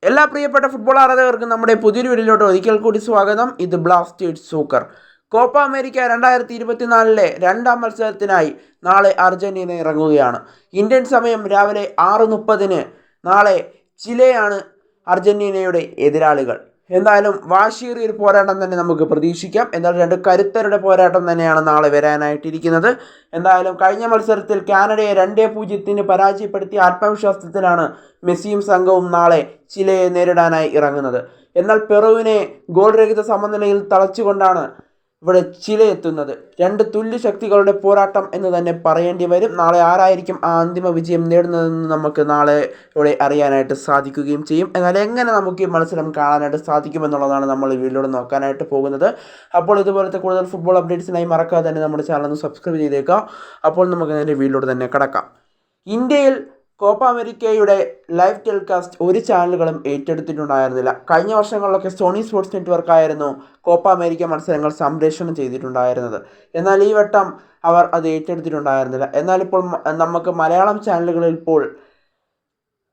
എല്ലാ പ്രിയപ്പെട്ട ഫുട്ബോൾ ആരാധകർക്കും നമ്മുടെ പുതിയൊരു വീഡിയോയിലോട്ട് ഒരിക്കൽ കൂടി സ്വാഗതം. ഇത് ബ്ലാസ്റ്റേഴ്സ് സൂക്കർ. കോപ്പ അമേരിക്ക 2024 രണ്ടാം മത്സരത്തിനായി നാളെ അർജന്റീന ഇറങ്ങുകയാണ്. ഇന്ത്യൻ സമയം രാവിലെ 6:30 നാളെ ചിലെയാണ് അർജന്റീനയുടെ എതിരാളികൾ. എന്തായാലും വാശിയേറിയ ഒരു പോരാട്ടം തന്നെ നമുക്ക് പ്രതീക്ഷിക്കാം. എന്തായാലും രണ്ട് കരുത്തരുടെ പോരാട്ടം തന്നെയാണ് നാളെ വരാനായിട്ടിരിക്കുന്നത്. എന്തായാലും കഴിഞ്ഞ മത്സരത്തിൽ കാനഡയെ 2-0 പരാജയപ്പെടുത്തിയ ആത്മവിശ്വാസത്തിലാണ് മെസ്സിയും സംഘവും നാളെ ചിലെയെ നേരിടാനായി ഇറങ്ങുന്നത്. എന്നാൽ പെറുവിനെ ഗോൾ രഹിത സമനിലയിൽ തളച്ചുകൊണ്ടാണ് ഇവിടെ ചില എത്തുന്നത്. രണ്ട് തുല്യ ശക്തികളുടെ പോരാട്ടം എന്ന് തന്നെ പറയേണ്ടി വരും. നാളെ ആരായിരിക്കും ആ അന്തിമ വിജയം നേടുന്നതെന്ന് നമുക്ക് നാളെ ഇവിടെ അറിയാനായിട്ട് സാധിക്കുകയും ചെയ്യും. എന്നാൽ എങ്ങനെ നമുക്ക് ഈ മത്സരം കാണാനായിട്ട് സാധിക്കുമെന്നുള്ളതാണ് നമ്മൾ ഈ വീഡിയോയിൽ നോക്കാനായിട്ട് പോകുന്നത്. അപ്പോൾ ഇതുപോലത്തെ കൂടുതൽ ഫുട്ബോൾ അപ്ഡേറ്റ്സിനായി മറക്കാതെ തന്നെ നമ്മുടെ ചാനൽ ഒന്ന് സബ്സ്ക്രൈബ് ചെയ്തേക്കാം. അപ്പോൾ നമുക്ക് അതിൻ്റെ വീഡിയോയിൽ തന്നെ കടക്കാം. ഇന്ത്യയിൽ കോപ്പ അമേരിക്കയുടെ ലൈവ് ടെലികാസ്റ്റ് ഒരു ചാനലുകളും ഏറ്റെടുത്തിട്ടുണ്ടായിരുന്നില്ല. കഴിഞ്ഞ വർഷങ്ങളിലൊക്കെ സോണി സ്പോർട്സ് നെറ്റ്വർക്ക് ആയിരുന്നു കോപ്പ അമേരിക്ക മത്സരങ്ങൾ സംപ്രേഷണം ചെയ്തിട്ടുണ്ടായിരുന്നത്. എന്നാൽ ഈ വട്ടം അവർ അത് ഏറ്റെടുത്തിട്ടുണ്ടായിരുന്നില്ല. എന്നാൽ ഇപ്പോൾ നമുക്ക് മലയാളം ചാനലുകളിൽ ഇപ്പോൾ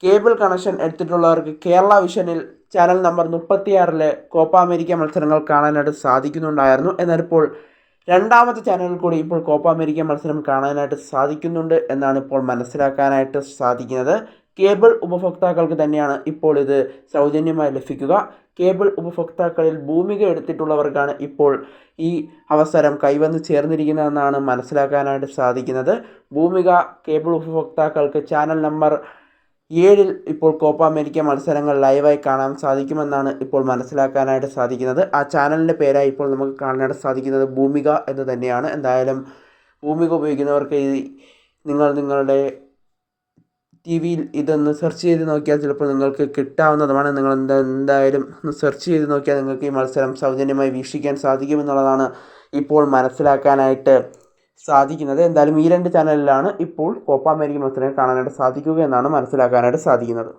കേബിൾ കണക്ഷൻ എടുത്തിട്ടുള്ളവർക്ക് കേരള വിഷനിൽ ചാനൽ നമ്പർ 36 കോപ്പ അമേരിക്ക മത്സരങ്ങൾ കാണാനായിട്ട് സാധിക്കുന്നുണ്ടായിരുന്നു. എന്നാൽ ഇപ്പോൾ രണ്ടാമത്തെ ചാനലിൽ കൂടി ഇപ്പോൾ കോപ്പ അമേരിക്ക മത്സരം കാണാനായിട്ട് സാധിക്കുന്നുണ്ട് എന്നാണ് ഇപ്പോൾ മനസ്സിലാക്കാനായിട്ട് സാധിക്കുന്നത്. കേബിൾ ഉപഭോക്താക്കൾക്ക് തന്നെയാണ് ഇപ്പോൾ ഇത് സൗജന്യമായി ലഭിക്കുക. കേബിൾ ഉപഭോക്താക്കളിൽ ഭൂമിക എടുത്തിട്ടുള്ളവർക്കാണ് ഇപ്പോൾ ഈ അവസരം കൈവന്ന് ചേർന്നിരിക്കുന്നതെന്നാണ് മനസ്സിലാക്കാനായിട്ട് സാധിക്കുന്നത്. ഭൂമിക കേബിൾ ഉപഭോക്താക്കൾക്ക് ചാനൽ നമ്പർ 7 ഇപ്പോൾ കോപ്പ അമേരിക്ക മത്സരങ്ങൾ ലൈവായി കാണാൻ സാധിക്കുമെന്നാണ് ഇപ്പോൾ മനസ്സിലാക്കാനായിട്ട് സാധിക്കുന്നത്. ആ ചാനലിൻ്റെ പേരായി ഇപ്പോൾ നമുക്ക് കാണാനായിട്ട് സാധിക്കുന്നത് ഭൂമിക എന്ന് തന്നെയാണ്. എന്തായാലും ഭൂമിക ഉപയോഗിക്കുന്നവർക്ക് നിങ്ങളുടെ ടി വിയിൽ ഇതൊന്ന് സെർച്ച് ചെയ്ത് നോക്കിയാൽ ചിലപ്പോൾ നിങ്ങൾക്ക് കിട്ടാവുന്നതുമാണ്. നിങ്ങൾ എന്തായാലും ഒന്ന് സെർച്ച് ചെയ്ത് നോക്കിയാൽ നിങ്ങൾക്ക് ഈ മത്സരം സൗജന്യമായി വീക്ഷിക്കാൻ സാധിക്കുമെന്നുള്ളതാണ് ഇപ്പോൾ മനസ്സിലാക്കാനായിട്ട് സാധിക്കുന്നത്. എന്തായാലും ഈ രണ്ട് ചാനലിലാണ് ഇപ്പോൾ കോപ്പ അമേരിക്ക മത്സരം കാണാനായിട്ട് സാധിക്കുക എന്നാണ് മനസ്സിലാക്കാനായിട്ട് സാധിക്കുന്നത്.